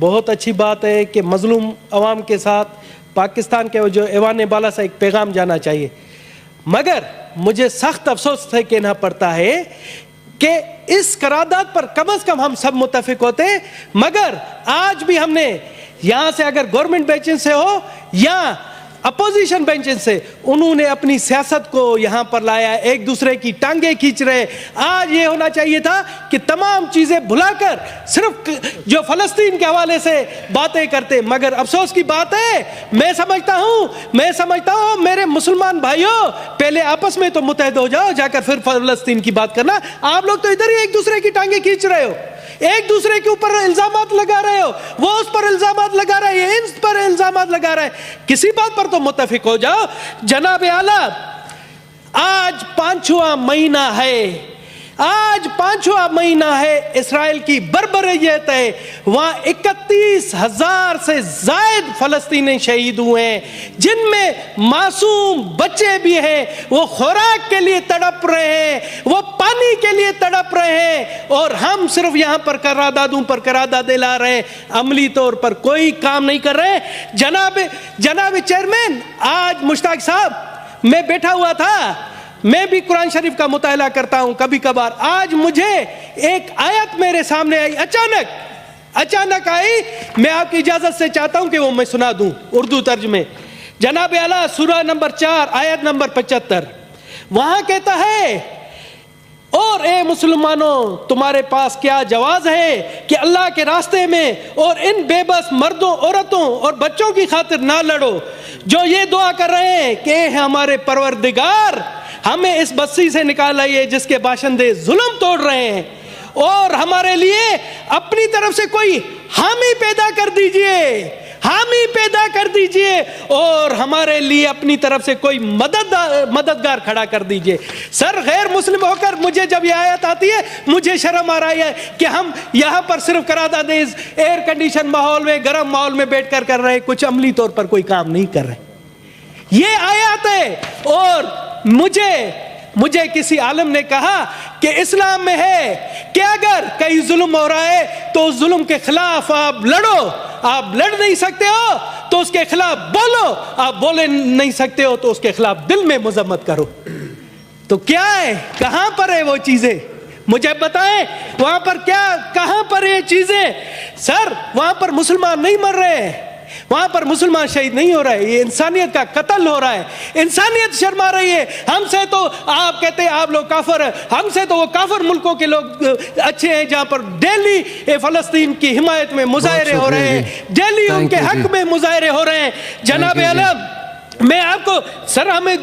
बहुत अच्छी बात है कि मजलूम अवाम के साथ पाकिस्तान के जो ऐवान बाला से एक पैगाम जाना चाहिए, मगर मुझे सख्त अफसोस से कहना पड़ता है कि इस करारदाद पर कम से कम हम सब मुत्तफिक होते हैं, मगर आज भी हमने यहाँ से अगर गवर्नमेंट बेंचेस से हो या अपोजिशन बेंचेस से, उन्होंने अपनी सियासत को यहाँ पर लाया, एक दूसरे की टांगे खींच रहे। आज ये होना चाहिए था कि तमाम चीज़ें भुलाकर सिर्फ जो फ़लस्तीन के हवाले से बातें करते, मगर अफसोस की बात है, मैं समझता हूँ मेरे मुसलमान भाइयों, पहले आपस में तो मुत्तहद हो जाओ, जाकर फिर फ़लस्तीन की बात करना। आप लोग तो इधर ही एक दूसरे की टांगे खींच रहे हो, एक दूसरे के ऊपर इल्जामात लगा रहे हो, वो उस पर इल्जामात लगा रहे हैं, इन पर इल्जामात लगा रहे हैं। किसी बात पर तो मुत्तफिक हो जाओ। जनाब आला, आज 5वां महीना है, आज 5वां महीना है, इसराइल की बर्बरियत है। वहां 31,000 से जायद फलस्तीनी शहीद हुए हैं, जिनमें मासूम बच्चे भी हैं। वो खुराक के लिए तड़प रहे हैं, वो पानी के लिए तड़प रहे हैं, और हम सिर्फ यहां पर करारदादों पर करारदादे ला रहे हैं, अमली तौर पर कोई काम नहीं कर रहे। जनाब चेयरमैन, आज मुश्ताक साहब, मैं बैठा हुआ था, मैं भी कुरान शरीफ का मुताला करता हूं कभी कभार। आज मुझे एक आयत मेरे सामने आई, अचानक आई। मैं आपकी इजाजत से चाहता हूं कि वो मैं सुना दूं उर्दू तर्जमे। जनाब आला, सूरा नंबर 4 आयत नंबर 75, वहां कहता है, और ए मुसलमानों, तुम्हारे पास क्या जवाज है कि अल्लाह के रास्ते में और इन बेबस मर्दों, औरतों और बच्चों की खातिर ना लड़ो, जो ये दुआ कर रहे हैं कि हमारे परवरदिगार हमें इस बस्ती से निकाल आइए जिसके बाशिंदे जुल्म तोड़ रहे हैं, और हमारे लिए अपनी तरफ से कोई हामी पैदा कर दीजिए, और हमारे लिए अपनी तरफ से कोई मददगार खड़ा कर दीजिए। सर, गैर मुस्लिम होकर मुझे जब यह आयत आती है, मुझे शर्म आ रही है कि हम यहाँ पर सिर्फ करारदादे एयर कंडीशन माहौल में, गर्म माहौल में बैठकर कर रहे हैं, कुछ अमली तौर पर कोई काम नहीं कर रहे। ये आयत है। और मुझे किसी आलिम ने कहा कि इस्लाम में है कि अगर कहीं जुल्म हो रहा है तो उस जुल्म के खिलाफ आप लड़ो। आप लड़ नहीं सकते हो तो उसके खिलाफ बोलो, आप बोले नहीं सकते हो तो उसके खिलाफ दिल में मजम्मत करो। तो क्या है, कहां पर है वो चीजें? मुझे बताएं, वहां पर कहां पर ये चीजें? सर, वहां पर मुसलमान नहीं मर रहे हैं, वहां पर मुसलमान शहीद नहीं हो रहा है, ये इंसानियत का कत्ल हो रहा है। इंसानियत शर्मा रही है। हमसे तो आप कहते हैं आप लोग काफिर हैं, हमसे तो वो काफिर मुल्कों के लोग अच्छे हैं, जहां पर डेली फलस्तीन की हिमायत में मुजाहरे हो रहे हैं, डेली उनके हक में मुजाहरे हो रहे हैं। जनाब आलम, मैं आपको, सर हमें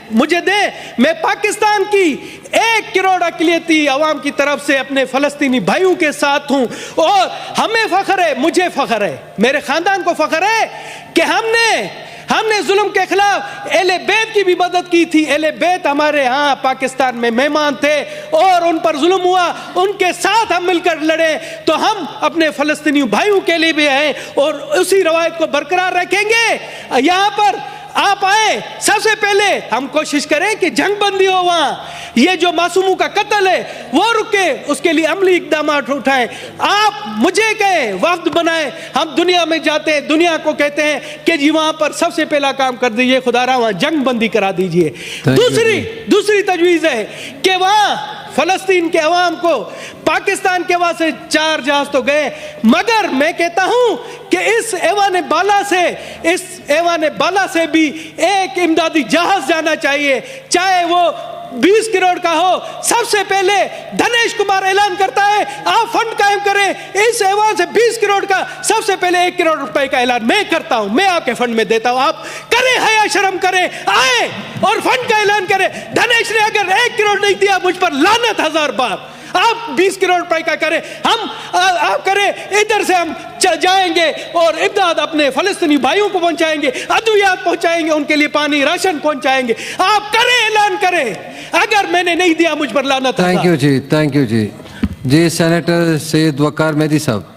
मुझे दे, मैं पाकिस्तान की 1 करोड़ अक़लियती अवाम की तरफ से अपने फलस्तीनी भाइयों के साथ हूं, और हमें फख्र है, मुझे फख्र है, मेरे खानदान को फख्र है कि हमने जुल्म के खिलाफ अहले बैत की भी मदद की थी। अहले बैत हमारे यहाँ पाकिस्तान में मेहमान थे और उन पर जुल्म हुआ, उनके साथ हम मिलकर लड़े। तो हम अपने फलस्तीनी भाइयों के लिए भी हैं और उसी रवायत को बरकरार रखेंगे। यहाँ पर आप आए, सबसे पहले हम कोशिश करें कि जंग बंदी हो, वहां ये जो मासूमों का कत्ल है वो रुके, उसके लिए अमली इक़दाम उठाएं। आप मुझे कहें, वफ्द बनाएं, हम दुनिया में जाते हैं, दुनिया को कहते हैं कि जी वहां पर सबसे पहला काम कर दीजिए, खुदारा वहां जंग बंदी करा दीजिए। दूसरी तजवीज़ है कि वहां फलस्तीन के अवाम को, पाकिस्तान के वहां से 4 जहाज तो गए, मगर मैं कहता हूं कि इस ऐवान बाला से भी एक इमदादी जहाज जाना चाहिए, चाहे वो 20 करोड़ का हो। सबसे पहले धनेश कुमार ऐलान करता है आप फंड कायम करें, इस ऐवान से 20 करोड़ का सबसे पहले 1 करोड़ रुपए का ऐलान मैं करता हूं, मैं आपके फंड में देता हूं, आप करें, हया शर्म करें, आए और फंड का ऐलान करें। धनेश ने अगर 1 करोड़ नहीं दिया, मुझ पर लानत 1000 बार। आप 20 करोड़ रुपए का करें, आप करें, इधर से हम जाएंगे और इमदाद अपने फलस्तीनी भाइयों को पहुंचाएंगे, अद्वियात पहुंचाएंगे, उनके लिए पानी राशन पहुंचाएंगे। आप करें, ऐलान करें, अगर मैंने नहीं दिया मुझ पर लानत। थैंक यू जी, थैंक यू जी। जी, सेनेटर सैयद वकार मेहदी साहब।